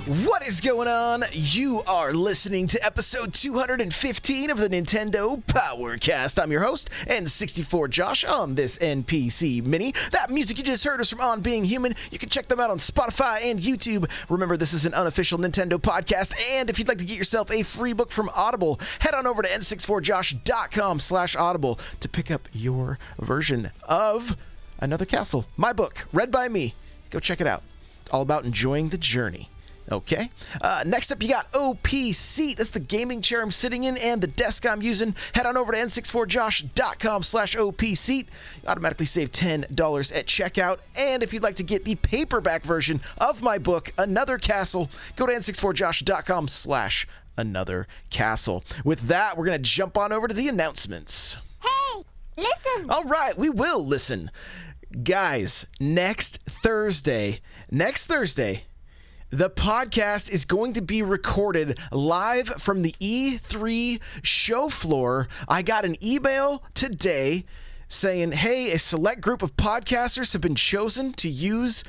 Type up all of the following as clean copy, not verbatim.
What is going on? You are listening to episode 215 of the Nintendo Powercast. I'm your host, N64 Josh, on this NPC Mini. That music you just heard is from On Being Human. You can check them out on Spotify and YouTube. Remember, this is an unofficial Nintendo podcast, and if you'd like to get yourself a free book from Audible, head on over to n64josh.com/audible to pick up your version of Another Castle, my book, read by me. Go check it out. It's all about enjoying the journey. Okay. Next up, you got OP Seat. That's the gaming chair I'm sitting in and the desk I'm using. Head on over to n64josh.com/OP Seat. You automatically save $10 at checkout. And if you'd like to get the paperback version of my book, Another Castle, go to n64josh.com/Another Castle. With that, we're going to jump on over to the announcements. Hey, listen. All right, we will listen. Guys, next Thursday, the podcast is going to be recorded live from the E3 show floor. I got an email today saying, hey, a select group of podcasters have been chosen to use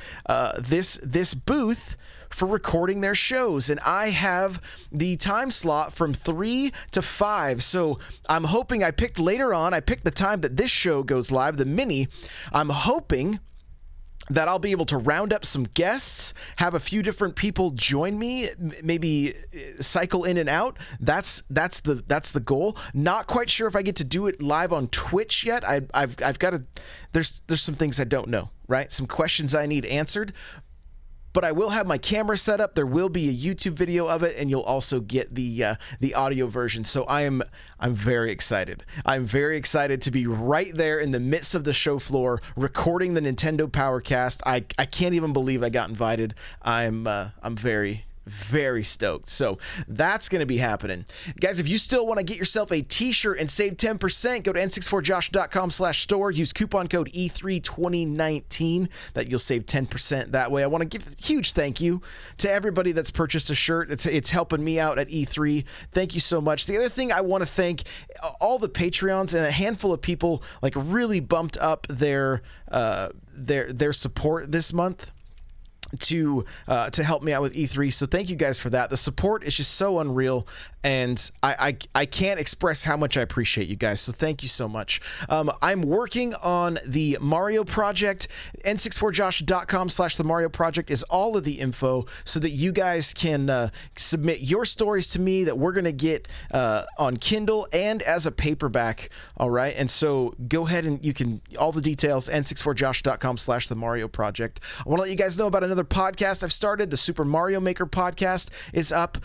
this booth for recording their shows, and I have the time slot from 3 to 5. So I'm hoping I picked the time that this show goes live, the mini. I'm hoping that I'll be able to round up some guests, have a few different people join me, maybe cycle in and out. That's the goal. Not quite sure if I get to do it live on Twitch yet. I've got to. There's some things I don't know, right? Some questions I need answered. But I will have my camera set up. There will be a YouTube video of it, and you'll also get the audio version. So I'm very excited. I'm very excited to be right there in the midst of the show floor, recording the Nintendo Powercast. I can't even believe I got invited. I'm very stoked. So that's going to be happening. Guys, if you still want to get yourself a t-shirt and save 10%, go to n64josh.com/store. Use coupon code E32019. That you'll save 10% that way. I want to give a huge thank you to everybody that's purchased a shirt. It's helping me out at E3. Thank you so much. The other thing I want to thank all the Patreons and a handful of people like really bumped up their support this month to help me out with E3. So thank you guys for that. The support is just so unreal, and I can't express how much I appreciate you guys. So thank you so much. I'm working on the Mario project. n64josh.com/the Mario project is all of the info so that you guys can submit your stories to me that we're going to get on Kindle and as a paperback. All right. And so go ahead and you can, all the details, n64josh.com/the Mario project. I want to let you guys know about another podcast I've started. The Super Mario Maker podcast is up,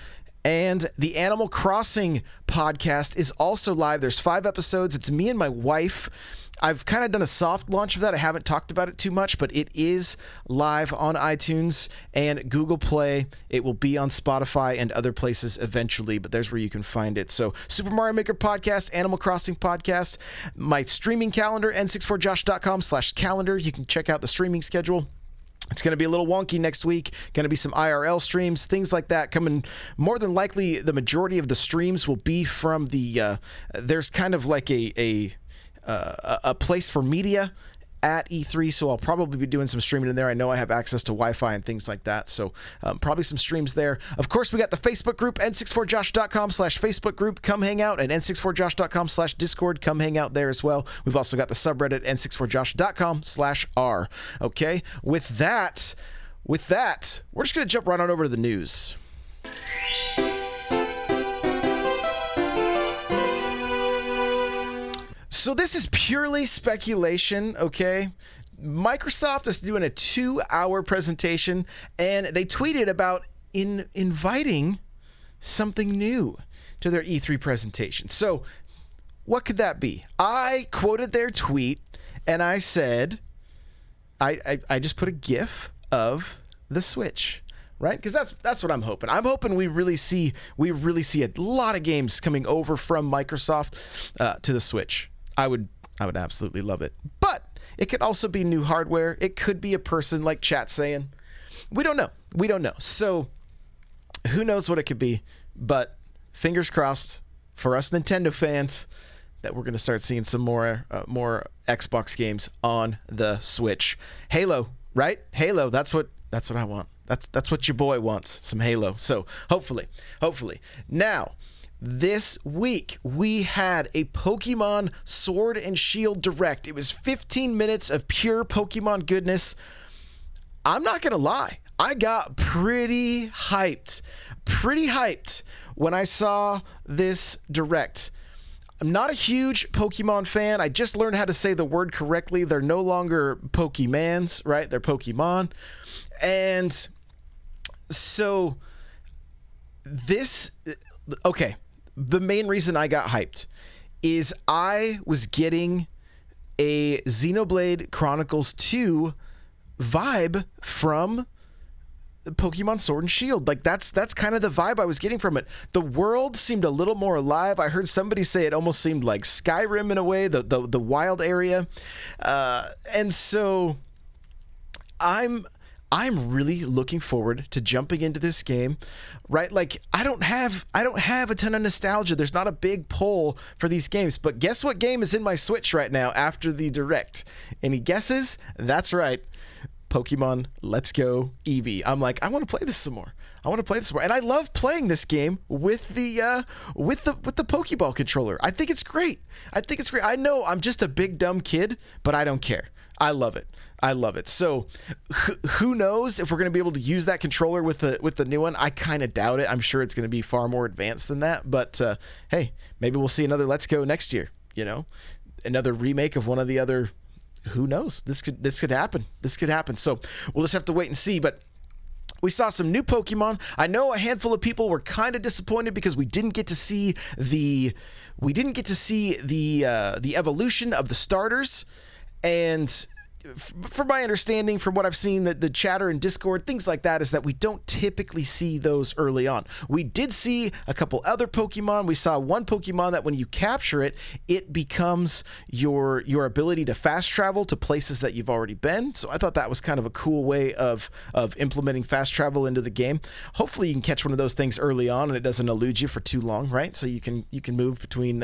and the Animal Crossing podcast is also live. There's 5 episodes. It's me and my wife. I've kind of done a soft launch of that. I haven't talked about it too much, but it is live on iTunes and Google Play. It will be on Spotify and other places eventually, but there's where you can find it. So Super Mario Maker podcast, Animal Crossing podcast, my streaming calendar, n64josh.com/calendar. You can check out the streaming schedule. It's going to be a little wonky next week. Going to be some IRL streams, things like that coming. More than likely, the majority of the streams will be from the. There's kind of like a place for media at E3, so I'll probably be doing some streaming in there. I know I have access to Wi-Fi and things like that, so probably some streams there. Of course, we got the Facebook group, n64josh.com/Facebook group. Come hang out, and n64josh.com/Discord. Come hang out there as well. We've also got the subreddit, n64josh.com/r. Okay, with that, we're just going to jump right on over to the news. So this is purely speculation, okay? Microsoft is doing a 2-hour presentation, and they tweeted about inviting something new to their E3 presentation. So what could that be? I quoted their tweet, and I said, I just put a GIF of the Switch. Right? Because that's what I'm hoping. I'm hoping we really see a lot of games coming over from Microsoft to the Switch. I would absolutely love it. But it could also be new hardware. It could be a person like chat saying. We don't know. So who knows what it could be? But fingers crossed for us Nintendo fans that we're going to start seeing some more Xbox games on the Switch. Halo, right? Halo, that's what I want. That's what your boy wants, some Halo. So hopefully. Now, this week we had a Pokemon Sword and Shield Direct. It was 15 minutes of pure Pokemon goodness. I'm not gonna lie, I got pretty hyped when I saw this Direct. I'm not a huge Pokemon fan. I just learned how to say the word correctly. They're no longer Pokemans, right? They're Pokemon. And so okay, the main reason I got hyped is I was getting a Xenoblade Chronicles 2 vibe from Pokemon Sword and Shield. Like that's kind of the vibe I was getting from it. The world seemed a little more alive. I heard somebody say it almost seemed like Skyrim in a way, the wild area. And so I'm really looking forward to jumping into this game, right? Like I don't have a ton of nostalgia. There's not a big pull for these games, but guess what game is in my Switch right now after the Direct? Any guesses? That's right. Pokemon Let's Go Eevee. I'm like, I want to play this some more. And I love playing this game with the Pokeball controller. I think it's great. I know I'm just a big dumb kid, but I don't care. I love it. So who knows if we're going to be able to use that controller with the new one? I kind of doubt it. I'm sure it's going to be far more advanced than that, but hey, maybe we'll see another Let's Go next year, another remake of one of the other. Who knows? This could happen. So we'll just have to wait and see. But we saw some new Pokemon. I know a handful of people were kind of disappointed because we didn't get to see the evolution of the starters. And from my understanding, from what I've seen, the chatter in Discord, things like that, is that we don't typically see those early on. We did see a couple other Pokemon. We saw one Pokemon that when you capture it, it becomes your ability to fast travel to places that you've already been. So I thought that was kind of a cool way of implementing fast travel into the game. Hopefully you can catch one of those things early on and it doesn't elude you for too long, right? So you can move between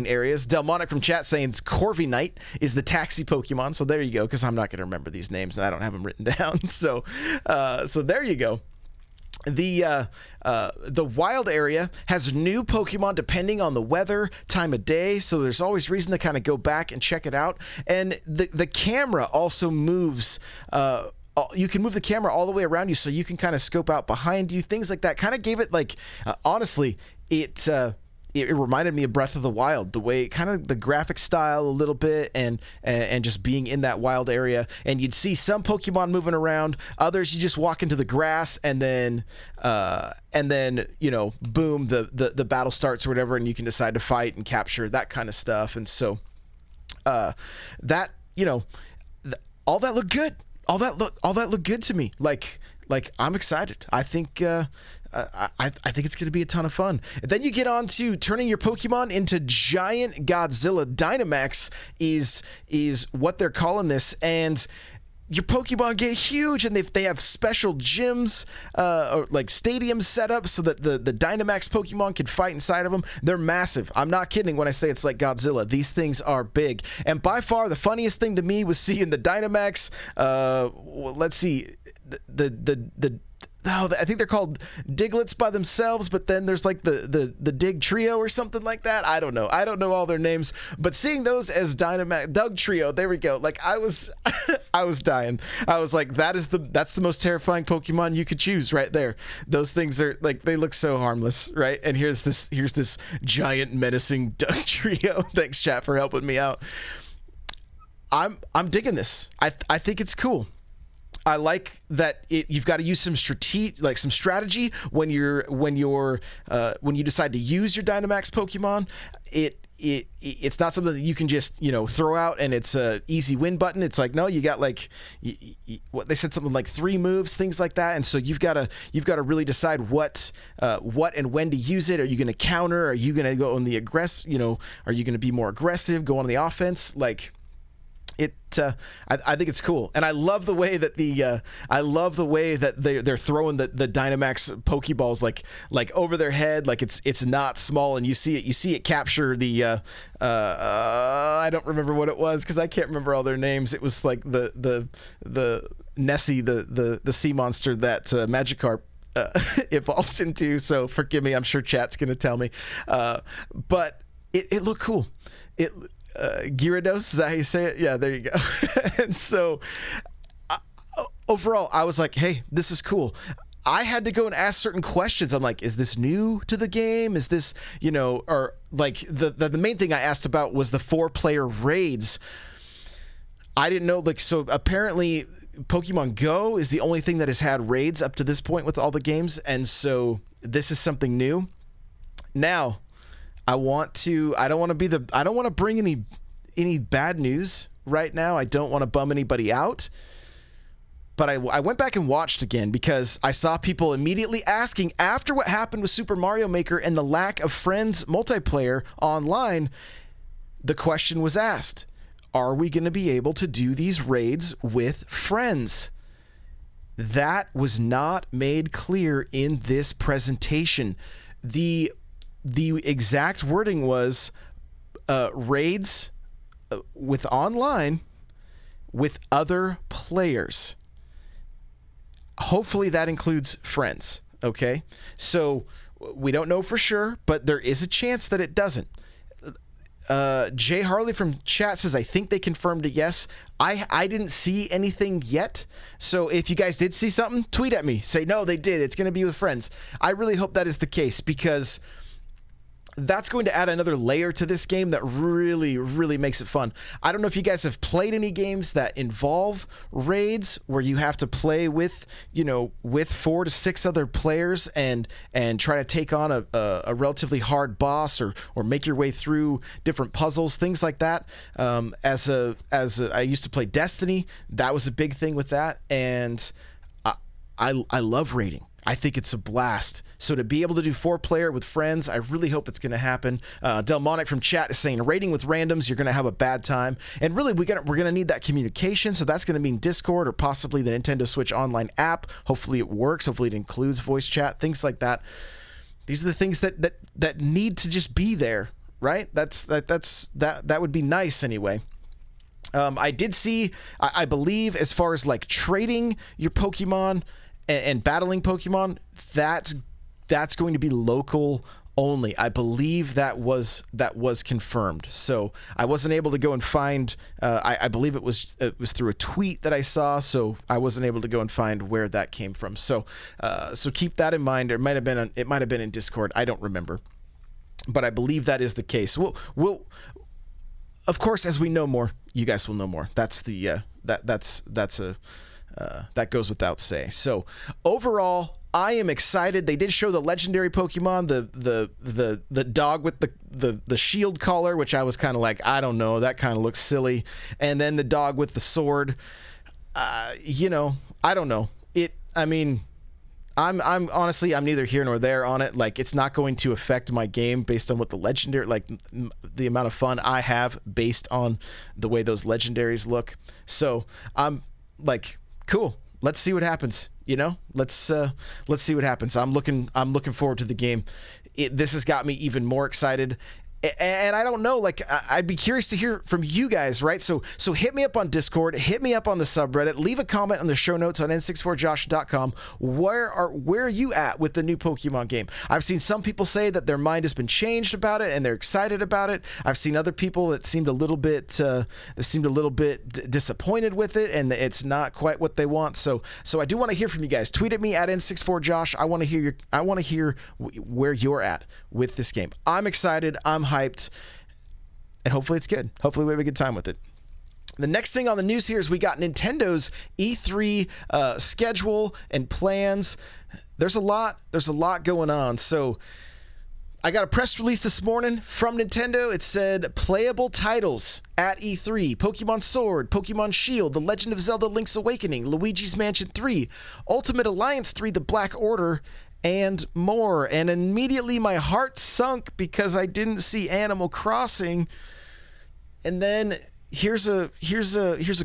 areas. Delmonic from chat saying Corviknight is the taxi Pokemon. So there you go, because I'm not going to remember these names and I don't have them written down. So there you go. The wild area has new Pokemon depending on the weather, time of day, so there's always reason to kind of go back and check it out. And the camera also moves. You can move the camera all the way around you, so you can kind of scope out behind you, things like that. Kind of gave it like, honestly, it reminded me of Breath of the Wild, the way kind of the graphic style a little bit, and just being in that wild area. And you'd see some Pokemon moving around, others you just walk into the grass, and then boom, the battle starts or whatever, and you can decide to fight and capture that kind of stuff. And so all that looked good. All that looked good to me. Like I'm excited. I think I think it's going to be a ton of fun. And then you get on to turning your Pokemon into giant Godzilla. Dynamax is what they're calling this, and your Pokemon get huge, and they have special gyms or like stadiums set up so that the Dynamax Pokemon can fight inside of them. They're massive. I'm not kidding when I say it's like Godzilla. These things are big. And by far the funniest thing to me was seeing the Dynamax. Let's see, I think they're called Diglets by themselves, but then there's like the Dig Trio or something like that. I don't know all their names, but seeing those as Doug Trio, there we go. Like I was dying. I was like, that's the most terrifying Pokemon you could choose right there. Those things are like, they look so harmless, right? And here's this giant menacing Doug Trio. Thanks, chat, for helping me out. I'm digging this. I think it's cool. I like that you've got to use some strategy when you decide to use your Dynamax Pokemon. It's not something that you can just throw out and it's a easy win button. It's like, no, you got like what they said, something like 3 moves, things like that. And so you've got to really decide what and when to use it. Are you going to counter? Are you going to go on the aggress? Are you going to be more aggressive? Go on the offense? Like. I think it's cool, and I love the way that they're throwing the Dynamax Pokeballs like over their head, like it's not small, and you see it capture the I don't remember what it was because I can't remember all their names. It was like the Nessie, the sea monster that Magikarp evolves into. So forgive me, I'm sure chat's gonna tell me, but it looked cool. Gyarados, is that how you say it? Yeah, there you go. And so overall, I was like, hey, this is cool. I had to go and ask certain questions. I'm like, is this new to the game? Is this, or like the main thing I asked about was the 4-player raids. I didn't know, like, so apparently Pokemon Go is the only thing that has had raids up to this point with all the games. And so this is something new. Now, I don't want to bring any bad news right now. I don't want to bum anybody out. But I went back and watched again because I saw people immediately asking after what happened with Super Mario Maker and the lack of friends multiplayer online. The question was asked, are we going to be able to do these raids with friends? That was not made clear in this presentation. The exact wording was raids with online with other players. Hopefully that includes friends, okay? So we don't know for sure, but there is a chance that it doesn't. Jay Harley from chat says, I think they confirmed a yes. I didn't see anything yet. So if you guys did see something, tweet at me. Say, no, they did. It's going to be with friends. I really hope that is the case because that's going to add another layer to this game that really, really makes it fun. I don't know if you guys have played any games that involve raids where you have to play with 4 to 6 other players and try to take on a relatively hard boss or make your way through different puzzles, things like that. I used to play Destiny. That was a big thing with that. And I love raiding. I think it's a blast. So to be able to do 4-player with friends, I really hope it's going to happen. Delmonic from chat is saying raiding with randoms, you're going to have a bad time. And really, we're going to need that communication. So that's going to mean Discord or possibly the Nintendo Switch Online app. Hopefully it works. Hopefully it includes voice chat, things like that. These are the things that need to just be there, right? That would be nice anyway. I did see, I believe, as far as like trading your Pokemon and battling Pokemon, that's going to be local only. I believe that was confirmed. So I wasn't able to go and find. I believe it was through a tweet that I saw. So I wasn't able to go and find where that came from. So keep that in mind. It might have been in Discord. I don't remember, but I believe that is the case. We'll of course, as we know more, you guys will know more. That's that goes without say. So overall, I am excited. They did show the legendary Pokemon, the dog with the shield collar, which I was kind of like, I don't know, that kind of looks silly. And then the dog with the sword. I don't know. I'm honestly, I'm neither here nor there on it. Like, it's not going to affect my game based on what the legendary, like the amount of fun I have based on the way those legendaries look. So I'm like, cool. Let's see what happens. Let's see what happens. I'm looking forward to the game. This has got me even more excited. And I don't know, like, I'd be curious to hear from you guys, right? So hit me up on Discord, hit me up on the subreddit, leave a comment on the show notes on n64josh.com. Where are you at with the new Pokemon game? I've seen some people say that their mind has been changed about it and they're excited about it. I've seen other people that seemed a little bit disappointed with it and it's not quite what they want. So I do want to hear from you guys. Tweet at me at n64josh. I want to hear where you're at with this game. I'm excited. I'm hyped, and hopefully it's good. Hopefully we have a good time with it. The next thing on the news here is we got Nintendo's E3 schedule and plans. There's a lot going on. So I got a press release this morning from Nintendo. It said playable titles at E3: Pokemon Sword, Pokemon Shield, The Legend of Zelda: Link's Awakening, Luigi's Mansion 3, Ultimate Alliance 3: The Black Order, and more. And immediately my heart sunk because I didn't see Animal Crossing. And then here's a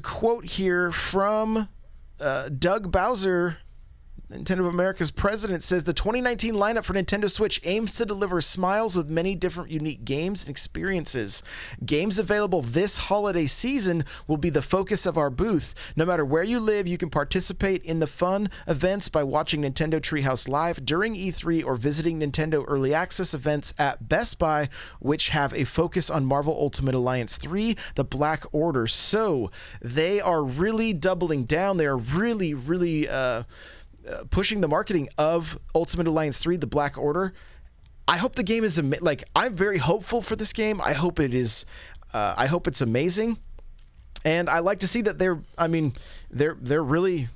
quote here from Doug Bowser Nintendo of America's president, says the 2019 lineup for Nintendo Switch aims to deliver smiles with many different unique games and experiences. Games available this holiday season will be the focus of our booth. No matter where you live, you can participate in the fun events by watching Nintendo Treehouse Live during E3 or visiting Nintendo Early Access events at Best Buy, which have a focus on Marvel Ultimate Alliance 3, The Black Order. So they are really doubling down. They are really pushing the marketing of Ultimate Alliance 3, The Black Order. I hope the game is I'm very hopeful for this game. I hope it is. I hope it's amazing, and I like to see that they're really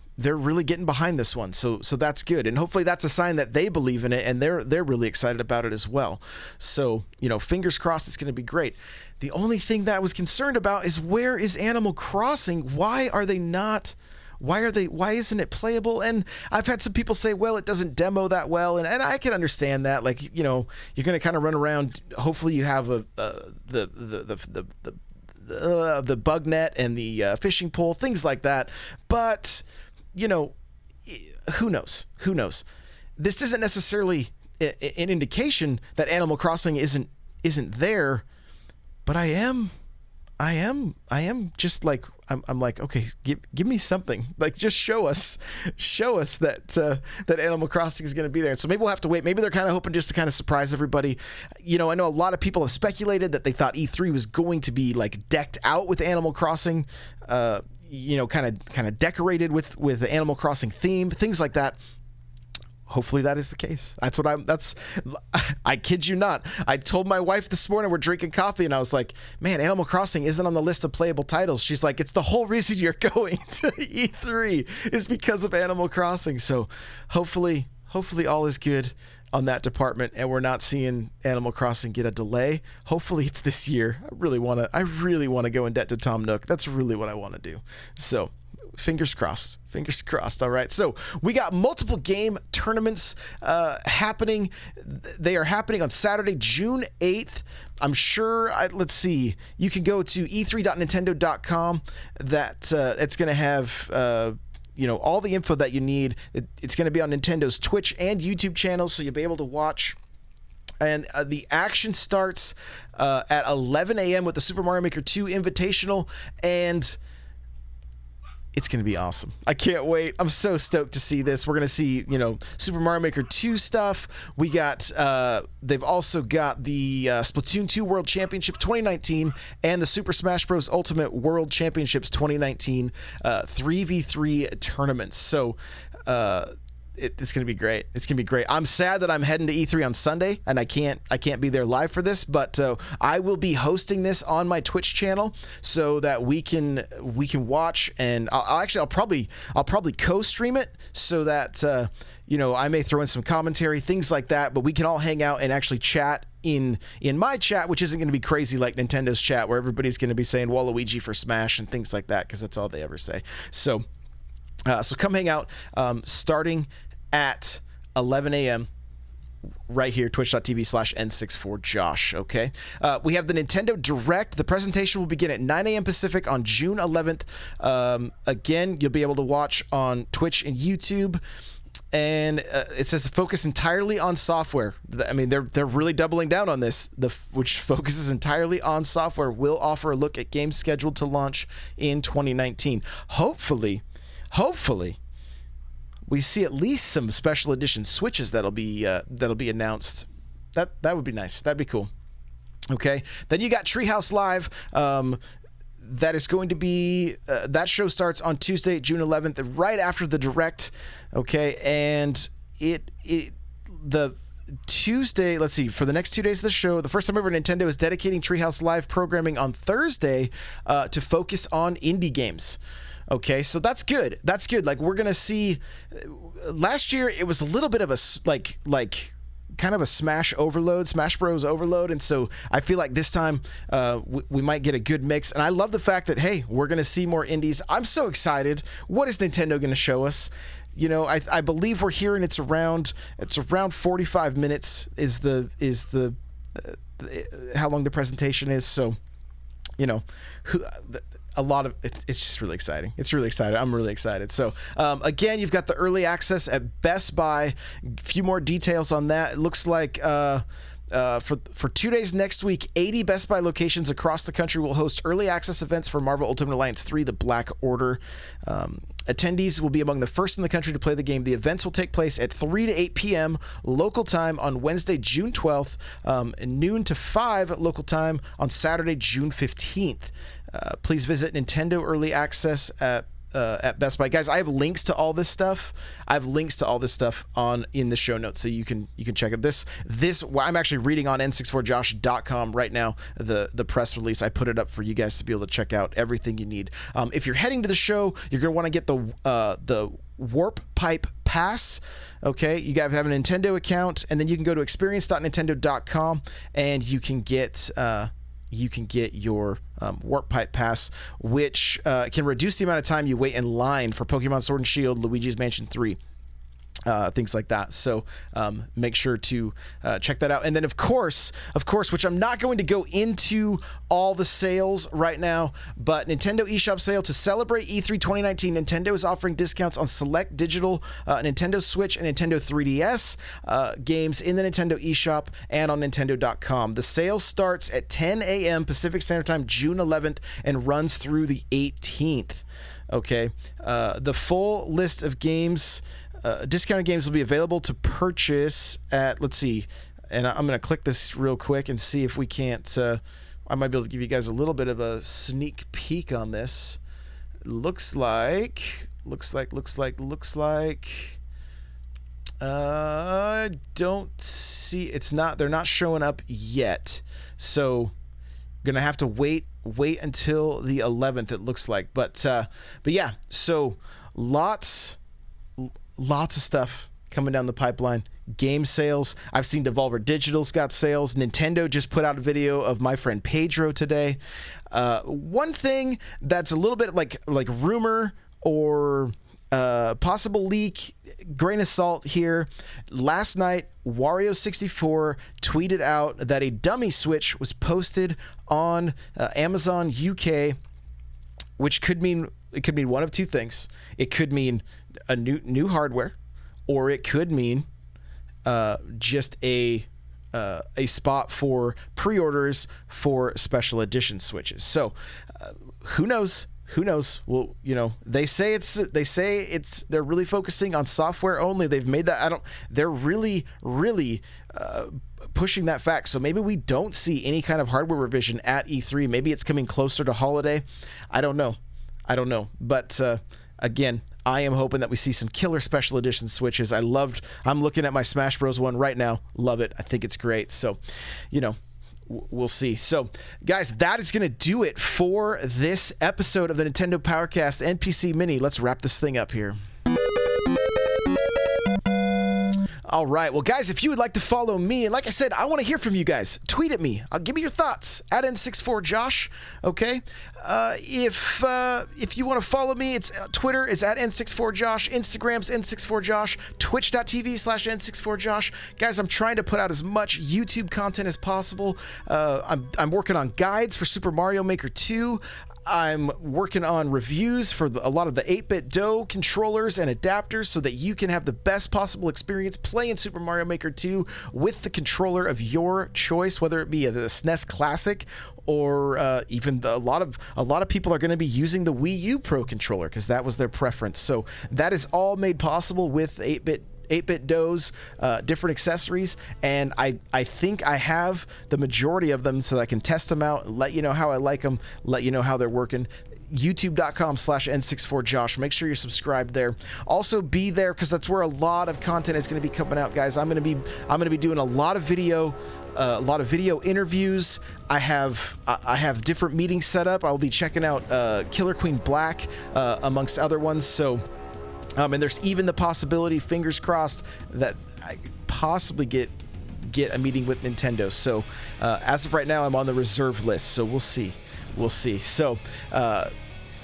getting behind this one. So that's good, and hopefully that's a sign that they believe in it and they're really excited about it as well. So fingers crossed, it's going to be great. The only thing that I was concerned about is, where is Animal Crossing? Why isn't it playable? And I've had some people say, well, it doesn't demo that well, and I can understand that. You're going to kind of run around. Hopefully you have the bug net and the fishing pole, things like that. But who knows? This isn't necessarily an indication that Animal Crossing isn't there, but I am just like, I'm like, okay, give me something. Just show us that Animal Crossing is going to be there. So maybe we'll have to wait. Maybe they're kind of hoping just to kind of surprise everybody. I know a lot of people have speculated that they thought E3 was going to be decked out with Animal Crossing, kind of decorated with the Animal Crossing theme, things like that. Hopefully that is the case. I kid you not. I told my wife this morning, we're drinking coffee, and I was like, man, Animal Crossing isn't on the list of playable titles. She's like, it's the whole reason you're going to E3 is because of Animal Crossing. So hopefully all is good on that department, and we're not seeing Animal Crossing get a delay. Hopefully it's this year. I really want to go in debt to Tom Nook. That's really what I want to do. So fingers crossed. All right. So we got multiple game tournaments happening. They are happening on Saturday, June 8th. I'm sure. Let's see. You can go to e3.nintendo.com. It's going to have all the info that you need. It's going to be on Nintendo's Twitch and YouTube channels, so you'll be able to watch. And the action starts at 11 a.m. with the Super Mario Maker 2 Invitational, and it's going to be awesome. I can't wait. I'm so stoked to see this. We're going to see, Super Mario Maker 2 stuff. We got, they've also got the Splatoon 2 World Championship 2019 and the Super Smash Bros. Ultimate World Championships 2019 3v3 tournaments. So, it's going to be great. It's going to be great. I'm sad that I'm heading to E3 on Sunday and I can't be there live for this, but I will be hosting this on my Twitch channel so that we can watch, and I'll probably co-stream it so that I may throw in some commentary, things like that, but we can all hang out and actually chat in my chat, which isn't going to be crazy like Nintendo's chat where everybody's going to be saying Waluigi for Smash and things like that, because that's all they ever say. So come hang out starting at 11 a.m. right here, twitch.tv/N64Josh, okay? We have the Nintendo Direct. The presentation will begin at 9 a.m. Pacific on June 11th. Again, you'll be able to watch on Twitch and YouTube. And it says focus entirely on software. I mean, they're really doubling down on this, which focuses entirely on software. Will offer a look at games scheduled to launch in 2019. Hopefully, we see at least some special edition Switches that'll be announced. That would be nice. That'd be cool. Okay. Then you got Treehouse Live. That is going to be that show starts on Tuesday, June 11th, right after the Direct. Okay, and the Tuesday, let's see, for the next 2 days of the show, the first time ever, Nintendo is dedicating Treehouse Live programming on Thursday to focus on indie games. Okay, so that's good. That's good. We're gonna see. Last year, it was a little bit of a kind of a Smash Bros overload, and so I feel like this time we might get a good mix. And I love the fact that, hey, we're gonna see more indies. I'm so excited. What is Nintendo gonna show us? I believe we're hearing it's around 45 minutes is how long the presentation is. So, a lot of it's just really exciting. It's really exciting. I'm really excited. So again, you've got the early access at Best Buy. A few more details on that. It looks like for 2 days next week, 80 Best Buy locations across the country will host early access events for Marvel Ultimate Alliance 3: The Black Order. Attendees will be among the first in the country to play the game. The events will take place at 3 to 8 p.m. local time on Wednesday, June 12th, and noon to 5 local time on Saturday, June 15th. Please visit Nintendo Early Access at Best Buy. Guys, I have links to all this stuff. In the show notes, so you can check it. This I'm actually reading on n64josh.com right now, the press release. I put it up for you guys to be able to check out everything you need. If you're heading to the show, you're gonna want to get the Warp Pipe Pass. Okay, you guys have a Nintendo account, and then you can go to experience.nintendo.com and you can get your Warp Pipe Pass, which can reduce the amount of time you wait in line for Pokemon Sword and Shield, Luigi's Mansion 3. Things like that. So make sure to check that out. And then of course, which I'm not going to go into all the sales right now, but Nintendo eShop sale to celebrate E3 2019. Nintendo is offering discounts on select digital Nintendo Switch and Nintendo 3DS games in the Nintendo eShop and on Nintendo.com. The sale starts at 10 a.m. Pacific Standard Time, June 11th, and runs through the 18th. Okay, the full list of games. Discounted games will be available to purchase at, let's see, and I'm going to click this real quick and see if we can't, I might be able to give you guys a little bit of a sneak peek on this. Looks like, don't see, they're not showing up yet. So, going to have to wait until the 11th, it looks like. But yeah, so lots of stuff coming down the pipeline. Game sales. I've seen Devolver Digital's got sales. Nintendo just put out a video of my friend Pedro today. One thing that's a little bit like rumor or possible leak, grain of salt here. Last night, Wario64 tweeted out that a dummy Switch was posted on Amazon UK, which could mean one of two things. It could mean a new hardware, or it could mean just a spot for pre-orders for special edition Switches. So who knows? Well, they say they're really focusing on software only. They've made that they're really pushing that fact. So maybe we don't see any kind of hardware revision at E3. Maybe it's coming closer to holiday. I don't know. But again, I am hoping that we see some killer special edition Switches. I'm looking at my Smash Bros. One right now. Love it. I think it's great. So, we'll see. So, guys, that is going to do it for this episode of the Nintendo Powercast NPC Mini. Let's wrap this thing up here. All right. Well, guys, if you would like to follow me, and like I said, I want to hear from you guys. Tweet at me. Give me your thoughts at N64Josh. Okay. If you want to follow me, it's Twitter. It's at N64Josh. Instagram's N64Josh. Twitch.tv/N64Josh. Guys, I'm trying to put out as much YouTube content as possible. I'm working on guides for Super Mario Maker 2. I'm working on reviews for a lot of the 8BitDo controllers and adapters so that you can have the best possible experience playing Super Mario Maker 2 with the controller of your choice, whether it be the SNES Classic or even a lot of people are going to be using the Wii U Pro controller because that was their preference. So that is all made possible with 8BitDo's different accessories, and I think I have the majority of them so that I can test them out, let you know how I like them, let you know how they're working. youtube.com/N64Josh. Make sure you're subscribed there. Also be there because that's where a lot of content is going to be coming out, guys. I'm going to be doing a lot of video interviews. I have different meetings set up. I'll be checking out Killer Queen Black amongst other ones. So and there's even the possibility, fingers crossed, that I possibly get a meeting with Nintendo. So as of right now, I'm on the reserve list. So we'll see. So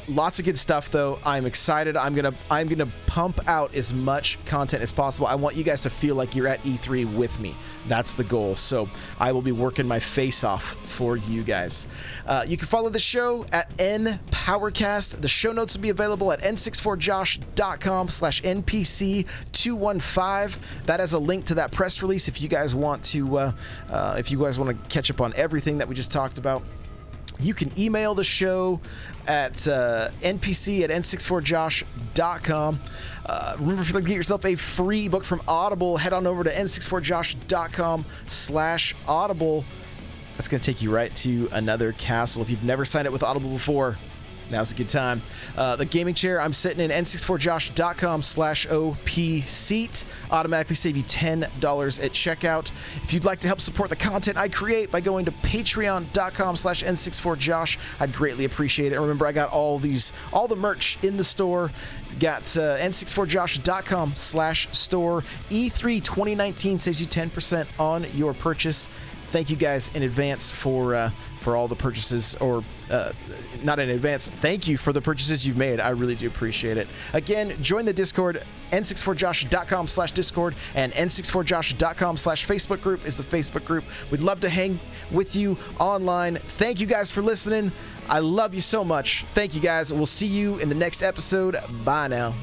Lots of good stuff, though. I'm excited. I'm gonna pump out as much content as possible. I want you guys to feel like you're at E3 with me. That's the goal. So I will be working my face off for you guys. You can follow the show at NPowercast. The show notes will be available at n64josh.com/NPC215. That has a link to that press release if you guys want to catch up on everything that we just talked about. You can email the show at npc@n64josh.com. Remember, if you'd like to get yourself a free book from Audible, head on over to n64josh.com/audible. That's going to take you right to another castle. If you've never signed up with Audible before, now's a good time. The gaming chair I'm sitting in, n64josh.com/OPSeat. Automatically save you $10 at checkout. If you'd like to help support the content I create by going to patreon.com/n64josh, I'd greatly appreciate it. Remember, I got all the merch in the store. Got n64josh.com/store. E3 2019 saves you 10% on your purchase. Thank you guys in advance for all the purchases, or not in advance. Thank you for the purchases you've made. I really do appreciate it. Again, join the Discord. n64josh.com/discord and n64josh.com/Facebook group is the Facebook group. We'd love to hang with you online. Thank you guys for listening. I love you so much. Thank you guys. We'll see you in the next episode. Bye now.